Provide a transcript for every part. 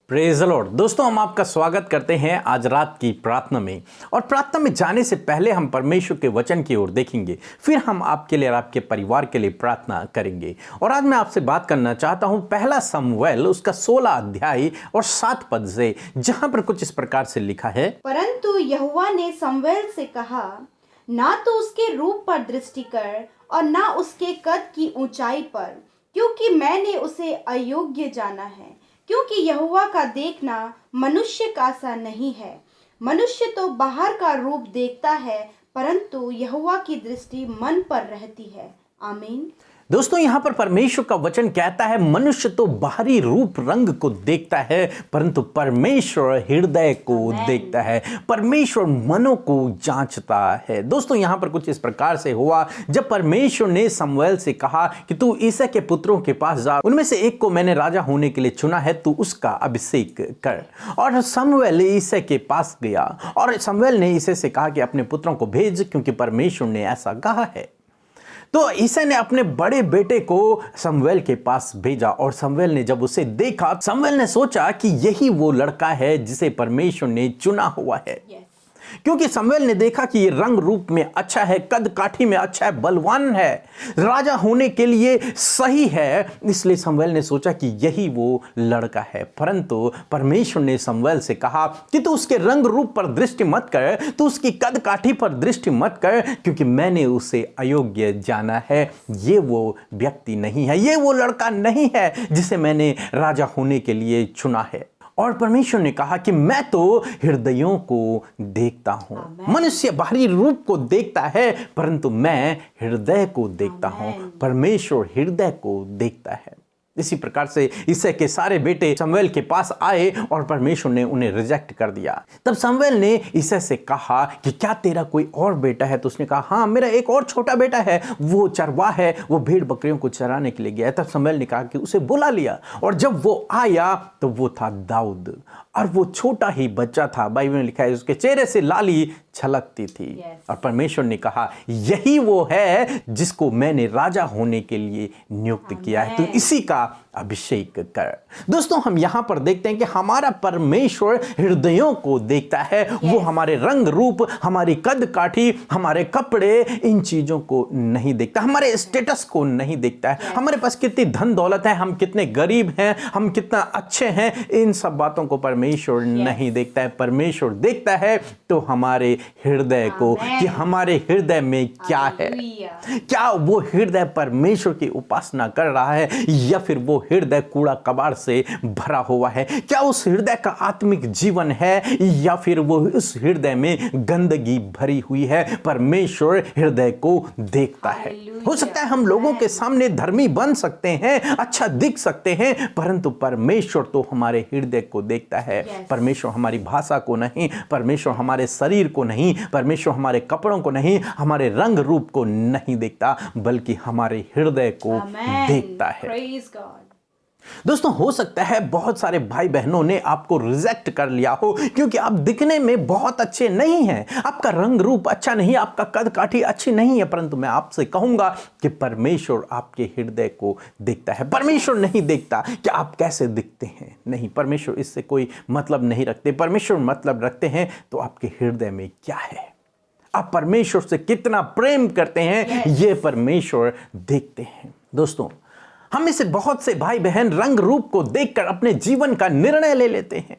Praise the Lord. दोस्तों, हम आपका स्वागत करते हैं आज रात की प्रार्थना में। और प्रार्थना में जाने से पहले हम परमेश्वर के वचन की ओर देखेंगे, फिर हम आपके लिए और आपके परिवार के लिए प्रार्थना करेंगे। और आज मैं आपसे बात करना चाहता हूं पहला शमूएल उसका 16 अध्याय और 7 पद से, जहां पर कुछ इस प्रकार से लिखा है। परंतु यहोवा ने शमूएल से कहा, ना तो उसके रूप पर दृष्टि कर और ना उसके कद की ऊंचाई पर, क्योंकि मैंने उसे अयोग्य जाना है। क्योंकि यहोवा का देखना मनुष्य का सा नहीं है। मनुष्य तो बाहर का रूप देखता है, परंतु यहोवा की दृष्टि मन पर रहती है। आमीन। दोस्तों, यहां पर परमेश्वर का वचन कहता है मनुष्य तो बाहरी रूप रंग को देखता है, परंतु परमेश्वर हृदय को देखता है। परमेश्वर मनों को जांचता है। दोस्तों, यहां पर कुछ इस प्रकार से हुआ जब परमेश्वर ने शमूएल से कहा कि तू ईसा के पुत्रों के पास जा, उनमें से एक को मैंने राजा होने के लिए चुना है, तू उसका अभिषेक कर। और शमूएल ईसा के पास गया और शमूएल ने ईसा से कहा कि अपने पुत्रों को भेज, क्योंकि परमेश्वर ने ऐसा कहा है। तो ईसा ने अपने बड़े बेटे को शमूएल के पास भेजा और शमूएल ने जब उसे देखा, शमूएल ने सोचा कि यही वो लड़का है जिसे परमेश्वर ने चुना हुआ है। क्योंकि शमूएल ने देखा कि ये रंग रूप में अच्छा है, कद काठी में अच्छा है, बलवान है, राजा होने के लिए सही है, इसलिए शमूएल ने सोचा कि यही वो लड़का है। परंतु परमेश्वर ने शमूएल से कहा कि तू उसके रंग रूप पर दृष्टि मत कर, तू उसकी कद काठी पर दृष्टि मत कर, क्योंकि मैंने उसे अयोग्य जाना है। ये वो व्यक्ति नहीं है, ये वो लड़का नहीं है जिसे मैंने राजा होने के लिए चुना है। और परमेश्वर ने कहा कि मैं तो हृदयों को देखता हूं। मनुष्य बाहरी रूप को देखता है, परंतु मैं हृदय को देखता हूं। परमेश्वर हृदय को देखता है। इसी प्रकार से ईसा के सारे बेटे शमूएल के पास आए और परमेश्वर ने उन्हें रिजेक्ट कर दिया। तब शमूएल ने ईसा से कहा कि क्या तेरा कोई और बेटा है? तो उसने कहा, हाँ, मेरा एक और छोटा बेटा है, वो चरवाहा है, वो भेड़ बकरियों को चराने के लिए गया है। तब शमूएल ने कहा कि उसे बुला लिया। और जब वो आया तो वो था दाऊद, और वो छोटा ही बच्चा था। बाइबल में लिखा है उसके चेहरे से लाली छलकती थी। और परमेश्वर ने कहा, यही वो है जिसको मैंने राजा होने के लिए नियुक्त किया है, तो इसी का अभिषेक कर। दोस्तों, हम यहां पर देखते हैं कि हमारा परमेश्वर हृदयों को देखता है। वो हमारे रंग रूप, हमारी कद काठी, हमारे कपड़े, इन चीजों को नहीं देखता, हमारे स्टेटस को नहीं देखता है, हमारे पास कितनी धन दौलत है, हम कितने गरीब हैं, हम कितना अच्छे हैं, इन सब बातों को परमेश्वर नहीं देखता है। परमेश्वर देखता है तो हमारे हृदय को, कि हमारे हृदय में क्या है। क्या वो हृदय परमेश्वर की उपासना कर रहा है, या फिर वो हृदय कूड़ा कबाड़ से भरा हुआ है? क्या उस हृदय का आत्मिक जीवन है, या फिर वो उस हृदय में गंदगी भरी हुई है? परमेश्वर हृदय को देखता है। हो सकता है हम लोगों के सामने धर्मी बन सकते हैं, अच्छा दिख सकते हैं, परंतु परमेश्वर तो हमारे हृदय को देखता है। परमेश्वर हमारी भाषा को नहीं, परमेश्वर हमारे शरीर को नहीं, परमेश्वर हमारे कपड़ों को नहीं, हमारे रंग रूप को नहीं देखता, बल्कि हमारे हृदय को देखता है। दोस्तों, हो सकता है बहुत सारे भाई बहनों ने आपको रिजेक्ट कर लिया हो, क्योंकि आप दिखने में बहुत अच्छे नहीं हैं, आपका रंग रूप अच्छा नहीं, आपका कद काठी अच्छी नहीं है। परंतु मैं आपसे कहूंगा कि परमेश्वर आपके हृदय को देखता है। परमेश्वर नहीं देखता कि आप कैसे दिखते हैं, नहीं, परमेश्वर इससे कोई मतलब नहीं रखते। परमेश्वर मतलब रखते हैं तो आपके हृदय में क्या है, आप परमेश्वर से कितना प्रेम करते हैं, ये परमेश्वर देखते हैं। दोस्तों, हम में से बहुत से भाई बहन रंग रूप को देखकर अपने जीवन का निर्णय ले लेते हैं।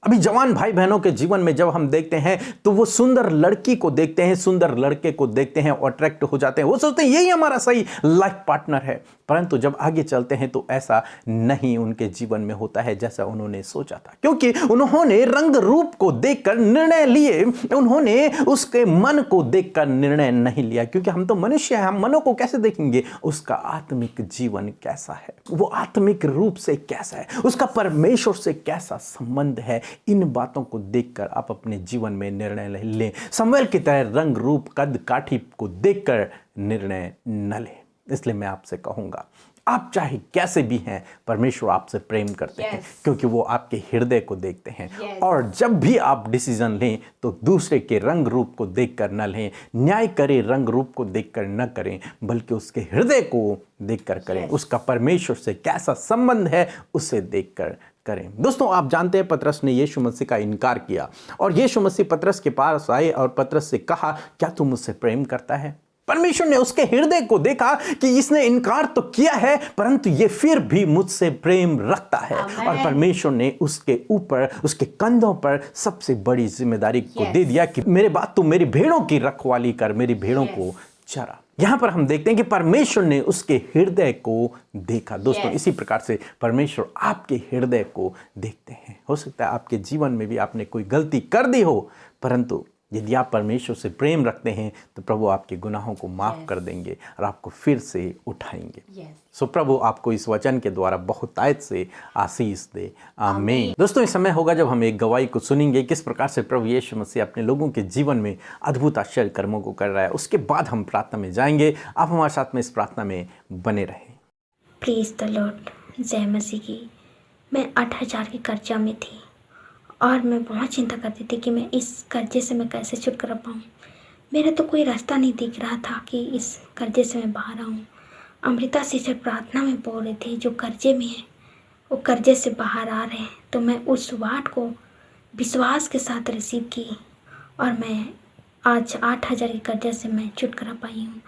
अभी जवान भाई बहनों के जीवन में जब हम देखते हैं तो वो सुंदर लड़की को देखते हैं, सुंदर लड़के को देखते हैं और अट्रैक्ट हो जाते हैं। वो सोचते हैं यही हमारा सही लाइफ पार्टनर है, परंतु जब आगे चलते हैं तो ऐसा नहीं उनके जीवन में होता है जैसा उन्होंने सोचा था, क्योंकि उन्होंने रंग रूप को देखकर निर्णय लिए, उन्होंने उसके मन को देखकर निर्णय नहीं लिया। क्योंकि हम तो मनुष्य हैं, हम मनों को कैसे देखेंगे, उसका आत्मिक जीवन कैसा है, वो आत्मिक रूप से कैसा है, उसका परमेश्वर से कैसा संबंध है, इन बातों को देखकर आप अपने जीवन में निर्णय लें। शमूएल की तरह रंग रूप कद काठी को देखकर निर्णय न लें। इसलिए मैं आपसे कहूंगा, आप चाहे कैसे भी हैं, परमेश्वर आपसे प्रेम करते हैं, क्योंकि वो आपके हृदय को देखते हैं। और जब भी आप डिसीजन लें तो दूसरे के रंग रूप को देखकर न लें, न्याय करें रंग रूप को देखकर न करें, बल्कि उसके हृदय को देखकर करें। उसका परमेश्वर से कैसा संबंध है उसे देखकर करें। दोस्तों, आप जानते हैं पतरस ने यीशु मसीह का इनकार किया और यीशु मसीह पतरस के पास आए और पतरस से कहा, क्या तू मुझसे प्रेम करता है? परमेश्वर ने उसके हृदय को देखा कि इसने इनकार तो किया है परंतु ये फिर भी मुझसे प्रेम रखता है। और परमेश्वर ने उसके ऊपर, उसके कंधों पर सबसे बड़ी जिम्मेदारी को दे दिया कि मेरे बाद तू मेरी भेड़ों की रखवाली कर, मेरी भेड़ों को चरा। यहां पर हम देखते हैं कि परमेश्वर ने उसके हृदय को देखा। दोस्तों, इसी प्रकार से परमेश्वर आपके हृदय को देखते हैं। हो सकता है आपके जीवन में भी आपने कोई गलती कर दी हो, परंतु यदि आप परमेश्वर से प्रेम रखते हैं तो प्रभु आपके गुनाहों को माफ कर देंगे और आपको फिर से उठाएंगे। सो प्रभु आपको इस वचन के द्वारा बहुतायत से आशीष दे। आमीन। दोस्तों, इस समय होगा जब हम एक गवाही को सुनेंगे किस प्रकार से प्रभु यीशु मसीह अपने लोगों के जीवन में अद्भुत आश्चर्य कर्मों को कर रहा है। उसके बाद हम प्रार्थना में जाएंगे। आप हमारे साथ में इस प्रार्थना में बने रहें। प्रेज द लॉर्ड, जय मसीह की। मैं 8,000 के कर्जा में थी और मैं बहुत चिंता करती थी कि मैं इस कर्जे से मैं कैसे छुटकारा पाऊँ। मेरा तो कोई रास्ता नहीं दिख रहा था कि इस कर्जे से मैं बाहर आऊँ। अमृता सिस्टर प्रार्थना में बोल रही थी जो कर्जे में है वो कर्जे से बाहर आ रहे हैं, तो मैं उस वाट को विश्वास के साथ रिसीव की और मैं आज 8,000 के कर्जे से मैं छुटकारा पाई हूँ।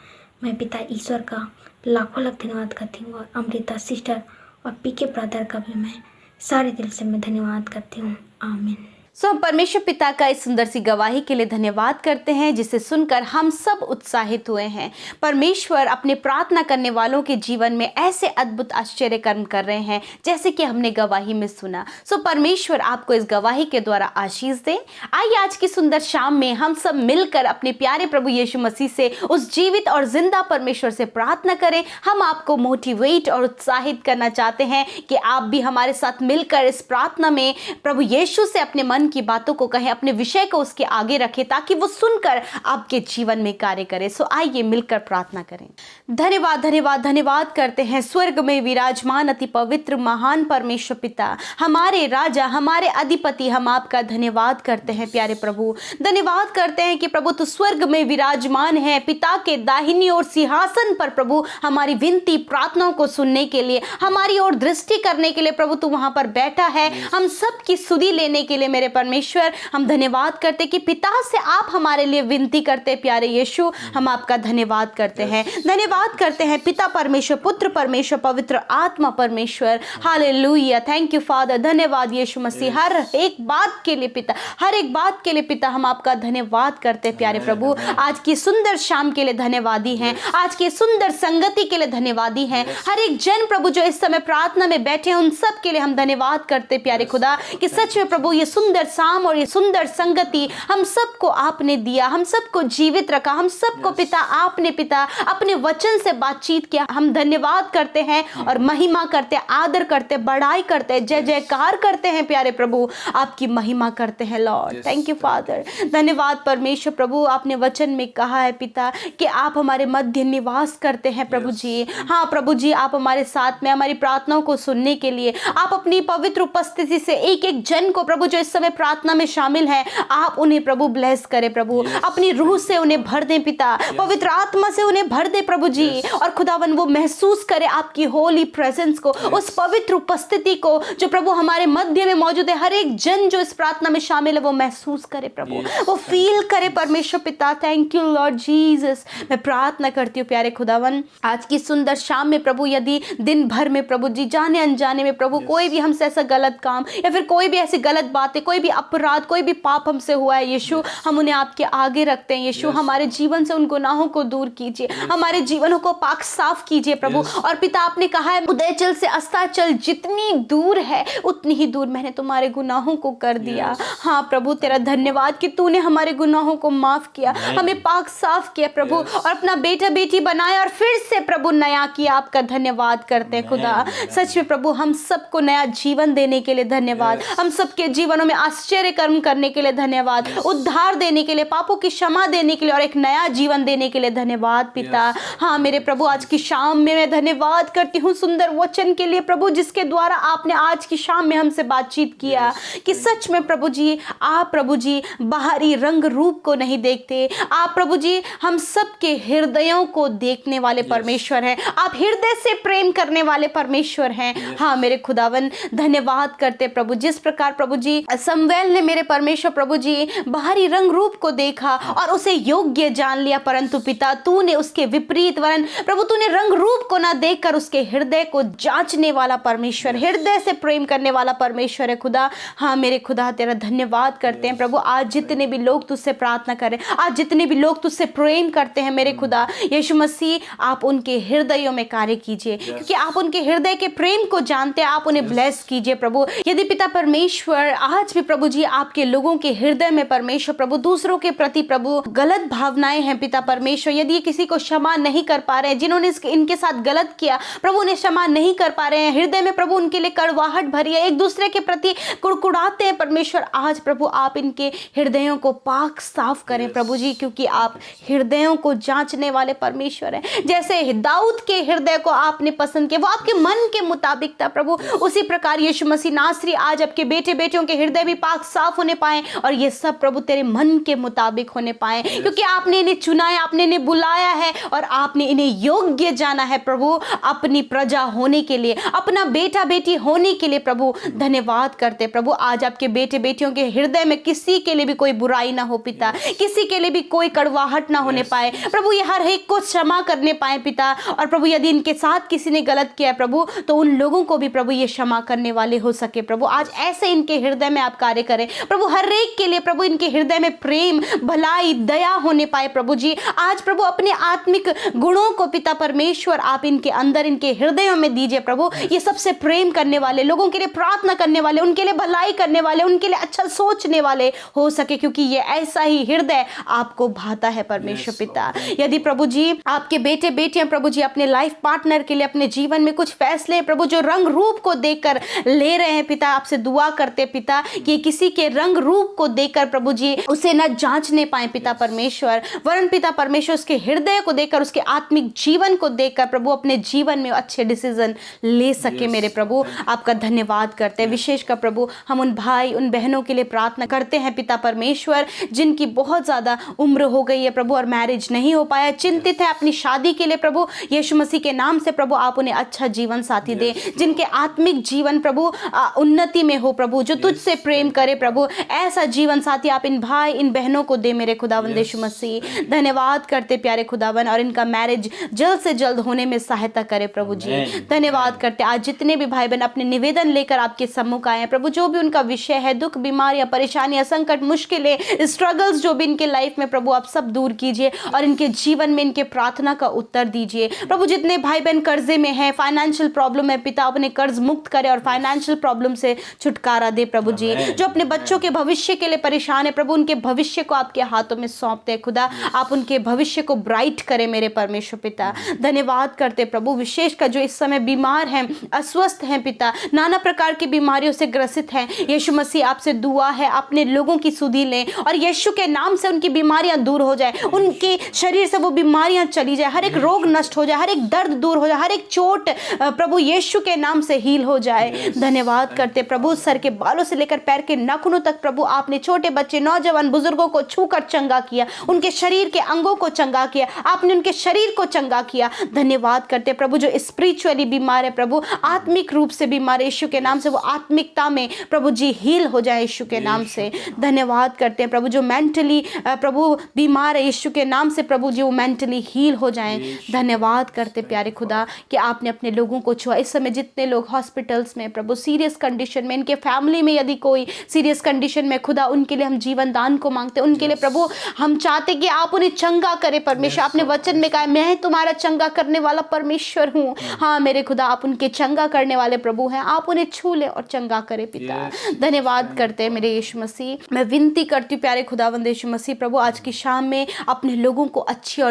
मैं पिता ईश्वर का लाखों लाख धन्यवाद करती हूँ और अमृता सिस्टर और पीके ब्रदर का भी मैं सारे दिल से मैं धन्यवाद करती हूँ। आमीन। हम परमेश्वर पिता का इस सुंदर सी गवाही के लिए धन्यवाद करते हैं जिसे सुनकर हम सब उत्साहित हुए हैं। परमेश्वर अपने प्रार्थना करने वालों के जीवन में ऐसे अद्भुत आश्चर्य कर्म कर रहे हैं जैसे कि हमने गवाही में सुना। परमेश्वर आपको इस गवाही के द्वारा आशीष दे। आइए आज की सुंदर शाम में हम सब मिलकर अपने प्यारे प्रभु यीशु मसीह से उस जीवित और जिंदा परमेश्वर से प्रार्थना करें। हम आपको मोटिवेट और उत्साहित करना चाहते हैं कि आप भी हमारे साथ मिलकर इस प्रार्थना में प्रभु यीशु से अपने मन की बातों को कहें, अपने विषय को उसके आगे रखें ताकि वो सुनकर आपके जीवन में कार्य करे। आइए मिलकर प्रार्थना करें। धन्यवाद धन्यवाद धन्यवाद करते हैं स्वर्ग में विराजमान अति पवित्र महान परमेश्वर पिता, हमारे राजा, हमारे अधिपति, हम आपका धन्यवाद करते हैं प्यारे प्रभु। धन्यवाद करते हैं कि प्रभु तू स्वर्ग में विराजमान है, पिता के दाहिनी ओर सिंहासन पर प्रभु हमारी विनती प्रार्थनाओं को सुनने के लिए, हमारी ओर दृष्टि करने के लिए प्रभु तू वहां पर बैठा है। हम सब की सुधि लेने के लिए मेरे परमेश्वर हम धन्यवाद करते कि पिता से आप हमारे लिए विनती करते। प्यारे यीशु, हम आपका धन्यवाद करते हैं। धन्यवाद करते हैं पिता परमेश्वर, पुत्र परमेश्वर, पवित्र आत्मा परमेश्वर। Hallelujah, thank you father. धन्यवाद यीशु मसीह, हर एक बात के लिए पिता, हर एक बात के लिए पिता हम आपका धन्यवाद करते हैं प्यारे प्रभु। आज की सुंदर शाम के लिए धन्यवादी हैं, आज की सुंदर संगति के लिए धन्यवादी हैं। हर एक जन प्रभु जो इस समय प्रार्थना में बैठे हैं उन सब के लिए हम धन्यवाद करते प्यारे खुदा कि सच में प्रभु ये सुंदर शाम और ये सुंदर संगति हम सबको आपने दिया, हम सबको जीवित रखा, हम सबको पिता आपने पिता अपने वचन से बातचीत किया। हम धन्यवाद करते हैं और महिमा करते, आदर करते, बड़ाई करते, जय जयकार करते हैं प्यारे प्रभु, आपकी महिमा करते हैं लॉर्ड। Thank you father. धन्यवाद परमेश्वर प्रभु, आपने वचन में कहा है पिता कि आप हमारे मध्य निवास करते हैं प्रभु जी। हाँ प्रभु जी, आप हमारे साथ में हमारी प्रार्थनाओं को सुनने के लिए आप अपनी पवित्र उपस्थिति से एक एक जन को प्रभु जो इस समय प्रार्थना में शामिल है आप उन्हें प्रभु ब्लेस करें प्रभु, अपनी रूह से उन्हें भर दें पिता, पवित्र आत्मा से उन्हें भर दे प्रभु जी। और खुदावन वो महसूस करे आपकी होली प्रेजेंस को, उस पवित्र उपस्थिति को जो प्रभु हमारे मध्य में मौजूद है। हर एक जन जो इस प्रार्थना में शामिल है वो महसूस करे प्रभु, वो फील करे परमेश्वर पिता। Thank you Lord Jesus. मैं प्रार्थना करती हूँ प्यारे खुदावन, आज की सुंदर शाम में प्रभु यदि दिन भर में प्रभु जी जाने अनजाने में प्रभु कोई भी हमसे ऐसा गलत काम या फिर कोई भी ऐसी गलत बातें, कोई भी अपराध, कोई भी पाप हमसे हुआ है यीशु, हम उन्हें आपके आगे रखते हैं यीशु। हमारे जीवन से उन गुनाहों को दूर कीजिए, हमारे जीवनों को पाक साफ कीजिए प्रभु। और पिता आपने कहा है उदयचल से अस्ताचल जितनी दूर है उतनी ही दूर मैंने तुम्हारे गुनाहों को कर दिया। हाँ प्रभु, तेरा धन्यवाद कि तूने हमारे गुनाहों को माफ किया, हमें पाक साफ किया प्रभु और अपना बेटा बेटी बनाया और फिर से प्रभु नया किया। आपका धन्यवाद करते हैं खुदा। सच में प्रभु हम सबको नया जीवन देने के लिए धन्यवाद, हम सबके जीवनों में आश्चर्य कर्म करने के लिए धन्यवाद, उद्धार देने के लिए, पापों की क्षमा देने के लिए और एक नया जीवन देने के लिए धन्यवाद पिता। हाँ मेरे प्रभु, आज की शाम में मैं धन्यवाद करती हूँ सुंदर वचन के लिए प्रभु, जिसके द्वारा आपने आज की शाम में हमसे बातचीत किया कि सच में प्रभु जी, आप प्रभु जी बाहरी रंग रूप को नहीं देखते, आप प्रभु जी हम सबके हृदयों को देखने वाले परमेश्वर हैं, आप हृदय से प्रेम करने वाले परमेश्वर हैं। हाँ मेरे खुदावन, धन्यवाद करते प्रभु, जिस प्रकार प्रभु जी शमूएल ने मेरे परमेश्वर प्रभु जी बाहरी रंग रूप को देखा और उसे योग्य जान लिया, परंतु पिता तूने उसके विपरीत वरन प्रभु तूने रंग रूप को ना देखकर उसके हृदय को जांचने वाला परमेश्वर, हृदय से प्रेम करने वाला परमेश्वर है खुदा। हाँ मेरे खुदा, तेरा धन्यवाद करते हैं प्रभु। आज जितने भी लोग तुझसे प्रार्थना करें, आज जितने भी लोग तुझसे प्रेम करते हैं मेरे खुदा यीशु मसीह, आप उनके हृदयों में कार्य कीजिए, क्योंकि आप उनके हृदय के प्रेम को जानते हैं। आप उन्हें ब्लेस कीजिए प्रभु। यदि पिता परमेश्वर आज भी प्रभु जी आपके लोगों के हृदय में परमेश्वर प्रभु दूसरों के प्रति प्रभु गलत भावनाएं हैं पिता परमेश्वर, यदि किसी को क्षमा नहीं कर पा रहे हैं, जिन्होंने इनके साथ गलत किया प्रभु उन्हें क्षमा नहीं कर पा रहे हैं, हृदय में प्रभु उनके लिए कड़वाहट भरी है, एक दूसरे के प्रति कुड़कुड़ाते हैं परमेश्वर, आज प्रभु आप इनके हृदयों को पाक साफ करें प्रभु जी, क्योंकि आप हृदयों को जांचने वाले परमेश्वर हैं। जैसे दाऊद के हृदय को आपने पसंद किया, वो आपके मन के मुताबिक था प्रभु, उसी प्रकार यीशु मसीह नासरी आज आपके बेटे बेटियों के हृदय भी पाक साफ होने पाए और ये सब प्रभु तेरे मन के मुताबिक होने पाए, क्योंकि आपने इन्हें चुना है, आपने इन्हें बुलाया है और आपने इन्हें योग्य जाना है प्रभु अपनी प्रजा होने के लिए, अपना बेटा बेटी होने के लिए प्रभु। धन्यवाद करते प्रभु, आज आपके बेटे बेटियों के हृदय में किसी के लिए भी कोई बुराई ना हो पिता, किसी के लिए भी कोई कड़वाहट ना होने पाए प्रभु, ये हर एक को क्षमा करने पाए पिता। और प्रभु यदि इनके साथ किसी ने गलत किया है प्रभु, तो उन लोगों को भी प्रभु ये क्षमा करने वाले हो सके प्रभु। आज ऐसे इनके हृदय में आप कार्य करें प्रभु, हर एक के लिए प्रभु इनके हृदय में प्रेम भलाई दया होने पाए प्रभु जी। आज प्रभु अपने आत्मिक गुणों को पिता परमेश्वर आप इनके अंदर इनके हृदयों में दीजिए प्रभु, ये सबसे प्रेम करने वाले, लोगों के लिए प्रार्थना करने वाले, उनके लिए भलाई करने वाले, उनके लिए अच्छा सोचने वाले हो सके, क्योंकि ये ऐसा ही हृदय आपको भाता है परमेश्वर पिता। यदि प्रभु जी आपके बेटे बेटियां प्रभु जी अपने लाइफ पार्टनर के लिए अपने जीवन में कुछ फैसले प्रभु जो रंग रूप को देखकर ले रहे हैं पिता, आपसे दुआ करते पिता कि किसी के रंग रूप को देखकर प्रभु जी उसे न जांचने पाए पिता परमेश्वर, वरन पिता परमेश्वर उसके हृदय को देखकर उसके आत्मिक जीवन को देखकर प्रभु अपने जीवन में अच्छे डिसीजन ले सके मेरे प्रभु। आपका धन्यवाद करते हैं। विशेष कर प्रभु हम उन भाई उन बहनों के लिए प्रार्थना करते हैं पिता परमेश्वर, जिनकी बहुत ज्यादा उम्र हो गई है प्रभु और मैरिज नहीं हो पाया, चिंतित है अपनी शादी के लिए प्रभु, यीशु मसीह के नाम से प्रभु आप उन्हें अच्छा जीवन साथी दे, जिनके आत्मिक जीवन प्रभु उन्नति में हो प्रभु, जो तुझसे प्रेम करे प्रभु, ऐसा जीवन साथी आप इन भाई इन बहनों को दे मेरे खुदावन यीशु मसीह। धन्यवाद करते प्यारे खुदावन, और इनका मैरिज जल्द से जल्द होने में सहायता करे प्रभु जी। धन्यवाद करते आज जितने भी भाई बहन अपने निवेदन लेकर आपके सम्मुख आए हैं प्रभु, जो भी उनका विषय है, दुख बीमारियां परेशानियां संकट मुश्किलें स्ट्रगल्स जो भी इनके लाइफ में प्रभु आप सब दूर कीजिए और इनके जीवन में इनके प्रार्थना का उत्तर दीजिए प्रभु। जितने भाई बहन कर्जे में हैं, फाइनेंशियल प्रॉब्लम है पिता, अपने कर्ज मुक्त करे और फाइनेंशियल प्रॉब्लम से छुटकारा दे प्रभु जी। जो अपने बच्चों के भविष्य के लिए परेशान है प्रभु, उनके भविष्य को आपके हाथों में सौंपते हैं खुदा, आप उनके भविष्य को ब्राइट करें मेरे परमेश्वर पिता। धन्यवाद करते प्रभु, विशेषकर जो इस समय बीमार हैं, अस्वस्थ हैं पिता, नाना प्रकार की बीमारियों से ग्रसित हैं, यीशु मसीह आपसे दुआ है अपने लोगों की सुधि लें और यीशु के नाम से उनकी बीमारियां दूर हो जाए, उनके शरीर से वो बीमारियां चली जाए, हर एक रोग नष्ट हो जाए, हर एक दर्द दूर हो जाए, हर एक चोट प्रभु यीशु के नाम से हील हो जाए। धन्यवाद करते प्रभु, सर के बालों से लेकर पैर के नाखूनों तक प्रभु आपने छोटे बच्चे नौजवान बुजुर्गों को छूकर चंगा किया, उनके शरीर के अंगों को चंगा किया, आपने उनके शरीर को चंगा किया। धन्यवाद करते प्रभु, जो स्पिरिचुअली बीमार है प्रभु, आत्मिक रूप से बीमार है, यीशु के नाम से वो आत्मिकता में प्रभु जी हील हो जाए यीशु के नाम से। धन्यवाद करते हैं प्रभु, जो मेंटली प्रभु बीमार है, यीशु के नाम से प्रभु जी वो मेंटली हील हो जाएं। धन्यवाद करते प्यारे खुदा कि आपने अपने लोगों को छुआ। इस समय जितने लोग हॉस्पिटल्स में प्रभु सीरियस कंडीशन में, इनके फैमिली में यदि कोई सीरियस कंडीशन में खुदा, उनके लिए हम जीवन दान को मांगते हैं, उनके लिए प्रभु हम चाहते कि आप उन्हें चंगा करें परमेश्वर। आपने वचन में कहा मैं तुम्हारा चंगा करने वाला परमेश्वर हूँ। हाँ मेरे खुदा, आप उनके चंगा करने वाले प्रभु हैं, आप उन्हें छू ले और चंगा करे पिता। धन्यवाद करते हैं मेरे यीशु मसीह। मैं विनती करती हूँ प्यारे खुदावंद यीशु मसीह प्रभु, आज की शाम में अपने लोगों को अच्छी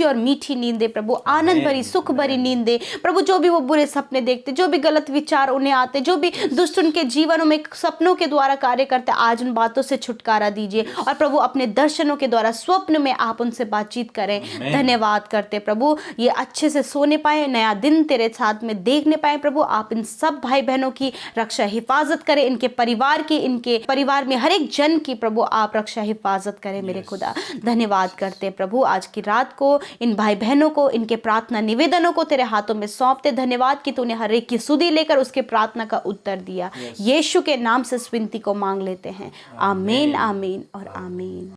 और मीठी नींद दे प्रभु, आनंद भरी सुख भरी नींद दे प्रभु। जो भी वो बुरे सपने देखते, जो भी गलत विचार उन्हें आते, जो भी दुष्ट उनके जीवनों में सपनों के द्वारा कार्य करते, आज उन बातों से छुटकारा दीजिए और प्रभु अपने दर्शनों के द्वारा स्वप्न में आप उनसे बातचीत करें। धन्यवाद करते प्रभु, ये अच्छे से सोने पाए, नया दिन तेरे साथ में देखने पाए। प्रभु आप इन सब भाई बहनों की रक्षा हिफाजत करें, इनके परिवार की, इनके परिवार में हर एक जन की प्रभु आप रक्षा हिफाजत करें मेरे खुदा। धन्यवाद करते प्रभु, आज की रात को इन भाई बहनों को, इनके प्रार्थना निवेदनों को तेरे हाथों में सौंपते। धन्यवाद कि तूने हर एक की सुधि लेकर उसके प्रार्थना का उत्तर दिया। यीशु के नाम से इस विनती को मांग लेते हैं। आमीन, आमीन और आमीन।